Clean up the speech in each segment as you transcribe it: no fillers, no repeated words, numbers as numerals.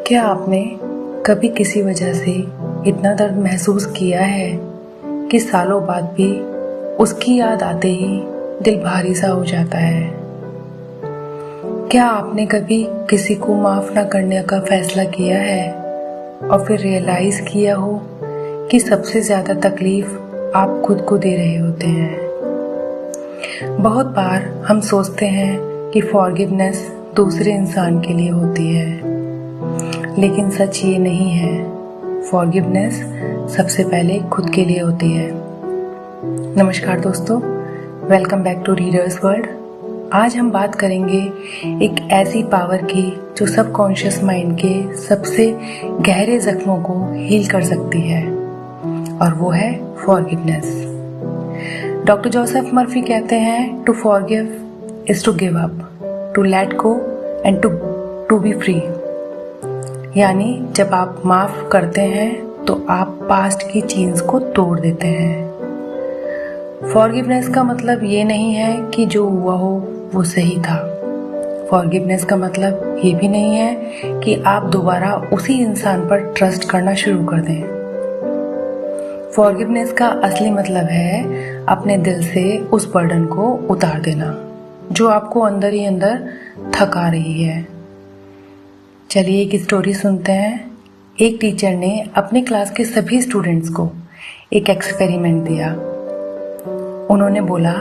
क्या आपने कभी किसी वजह से इतना दर्द महसूस किया है कि सालों बाद भी उसकी याद आते ही दिल भारी सा हो जाता है? क्या आपने कभी किसी को माफ़ ना करने का फैसला किया है और फिर रियलाइज़ किया हो कि सबसे ज़्यादा तकलीफ़ आप खुद को दे रहे होते हैं? बहुत बार हम सोचते हैं कि फॉरगिवनेस दूसरे इंसान के लिए होती है, लेकिन सच ये नहीं है। फॉरगिवनेस सबसे पहले खुद के लिए होती है। नमस्कार दोस्तों, welcome back to Readers World. आज हम बात करेंगे एक ऐसी पावर की जो सबकॉन्शियस माइंड के सबसे गहरे जख्मों को हील कर सकती है, और वो है फॉरगिवनेस। डॉक्टर जोसेफ मर्फी कहते हैं, to forgive is to give up, to let go and to be free. यानी जब आप माफ करते हैं तो आप पास्ट की चेन्स को तोड़ देते हैं। फॉरगिवनेस का मतलब ये नहीं है कि जो हुआ हो वो सही था। फॉरगिवनेस का मतलब ये भी नहीं है कि आप दोबारा उसी इंसान पर ट्रस्ट करना शुरू कर दें। फॉरगिवनेस का असली मतलब है अपने दिल से उस बर्डन को उतार देना जो आपको अंदर ही अंदर थका रही है। चलिए एक स्टोरी सुनते हैं। एक टीचर ने अपनी क्लास के सभी स्टूडेंट्स को एक एक्सपेरिमेंट दिया। उन्होंने बोला,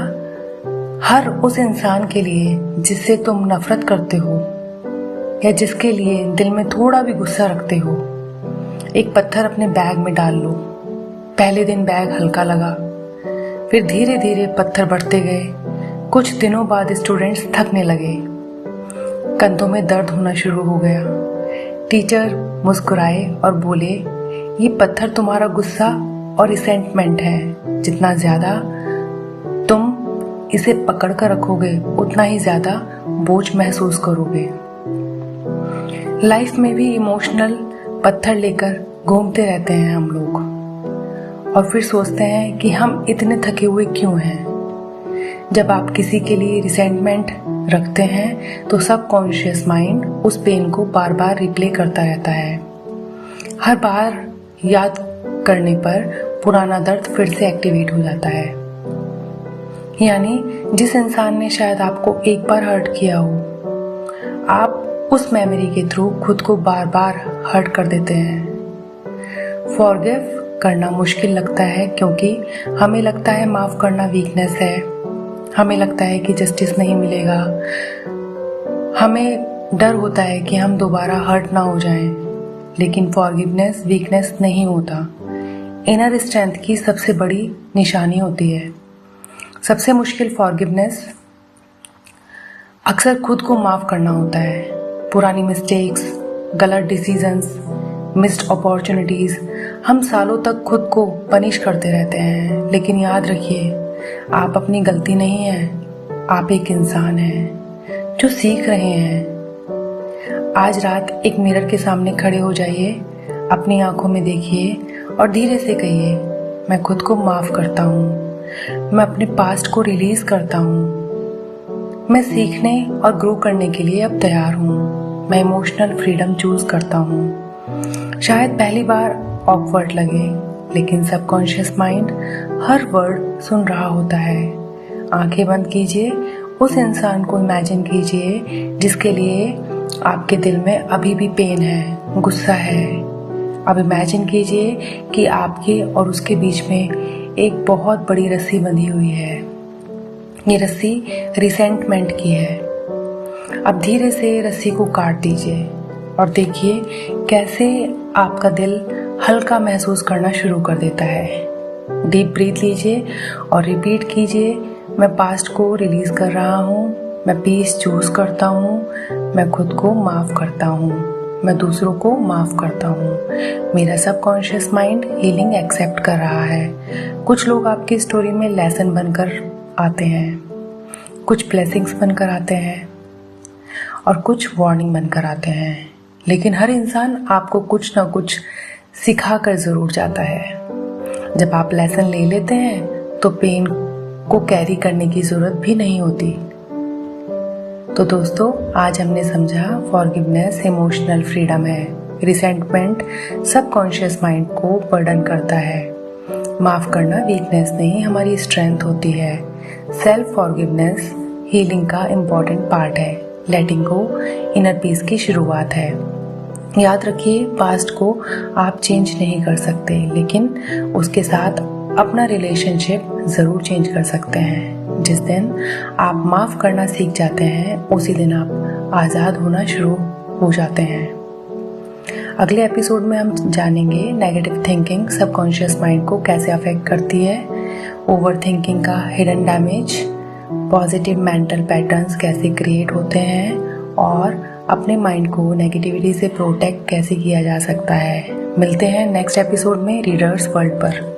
हर उस इंसान के लिए जिससे तुम नफरत करते हो या जिसके लिए दिल में थोड़ा भी गुस्सा रखते हो, एक पत्थर अपने बैग में डाल लो। पहले दिन बैग हल्का लगा, फिर धीरे धीरे पत्थर बढ़ते गए। कुछ दिनों बाद स्टूडेंट्स थकने लगे, कंधों में दर्द होना शुरू हो गया। टीचर मुस्कुराए और बोले, ये पत्थर तुम्हारा गुस्सा और रिसेंटमेंट है। जितना ज्यादा तुम इसे पकड़ कर रखोगे उतना ही ज्यादा बोझ महसूस करोगे। लाइफ में भी इमोशनल पत्थर लेकर घूमते रहते हैं हम लोग, और फिर सोचते हैं कि हम इतने थके हुए क्यों हैं। जब आप किसी के लिए रिसेंटमेंट रखते हैं तो सबकॉन्शियस माइंड उस पेन को बार बार रिप्ले करता रहता है। हर बार याद करने पर पुराना दर्द फिर से एक्टिवेट हो जाता है। यानी जिस इंसान ने शायद आपको एक बार हर्ट किया हो, आप उस मेमोरी के थ्रू खुद को बार बार हर्ट कर देते हैं। फॉरगिव करना मुश्किल लगता है क्योंकि हमें लगता है माफ करना वीकनेस है। हमें लगता है कि जस्टिस नहीं मिलेगा। हमें डर होता है कि हम दोबारा हर्ट ना हो जाएं। लेकिन फॉरगिवनेस वीकनेस नहीं होता, इनर स्ट्रेंथ की सबसे बड़ी निशानी होती है। सबसे मुश्किल फॉरगिवनेस अक्सर खुद को माफ करना होता है। पुरानी मिस्टेक्स, गलत डिसीजंस, मिस्ड अपॉर्चुनिटीज, हम सालों तक खुद को पनिश करते रहते हैं। लेकिन याद रखिए, आप अपनी गलती नहीं हैं, आप एक इंसान हैं जो सीख रहे हैं। आज रात एक मिरर के सामने खड़े हो जाइए, अपनी आंखों में देखिए और धीरे से कहिए, मैं खुद को माफ करता हूँ, मैं अपने पास्ट को रिलीज करता हूँ, मैं सीखने और ग्रो करने के लिए अब तैयार हूँ, मैं इमोशनल फ्रीडम चूज करता हूँ। शायद पहली बार ऑकवर्ड लगे, लेकिन सबकॉन्शियस माइंड हर वर्ड सुन रहा होता है। आंखें बंद कीजिए, उस इंसान को इमेजिन कीजिए जिसके लिए आपके दिल में अभी भी पेन है, गुस्सा है। अब इमेजिन कीजिए कि आपके और उसके बीच में एक बहुत बड़ी रस्सी बंधी हुई है। ये रस्सी रिसेंटमेंट की है। अब धीरे से रस्सी को काट दीजिए और देखिए कैसे आपका दिल हल्का महसूस करना शुरू कर देता है। डीप ब्रीथ लीजिए और रिपीट कीजिए, मैं पास्ट को रिलीज कर रहा हूँ, मैं पीस चूज करता हूँ, मैं खुद को माफ करता हूँ, मैं दूसरों को माफ करता हूँ। मेरा सबकॉन्शियस माइंड हीलिंग एक्सेप्ट कर रहा है। कुछ लोग आपकी स्टोरी में लेसन बनकर आते हैं, कुछ ब्लेसिंग्स बनकर आते हैं और कुछ वार्निंग बनकर आते हैं। लेकिन हर इंसान आपको कुछ ना कुछ सिखा कर जरूर जाता है। जब आप लेसन ले लेते हैं तो पेन को कैरी करने की जरूरत भी नहीं होती। तो दोस्तों, आज हमने समझा फॉरगिवनेस इमोशनल फ्रीडम है। रिसेंटमेंट सबकॉन्शियस माइंड को बर्डन करता है। माफ़ करना वीकनेस नहीं, हमारी स्ट्रेंथ होती है। सेल्फ फॉरगिवनेस हीलिंग का इम्पॉर्टेंट पार्ट है। लेटिंग गो इनर पीस की शुरुआत है। याद रखिए, पास्ट को आप चेंज नहीं कर सकते, लेकिन उसके साथ अपना रिलेशनशिप ज़रूर चेंज कर सकते हैं। जिस दिन आप माफ़ करना सीख जाते हैं, उसी दिन आप आज़ाद होना शुरू हो जाते हैं। अगले एपिसोड में हम जानेंगे नेगेटिव थिंकिंग सबकॉन्शियस माइंड को कैसे अफेक्ट करती है, ओवर थिंकिंग का hidden damage, positive mental patterns कैसे क्रिएट होते हैं और अपने माइंड को नेगेटिविटी से प्रोटेक्ट कैसे किया जा सकता है। मिलते हैं नेक्स्ट एपिसोड में रीडर्स वर्ल्ड पर।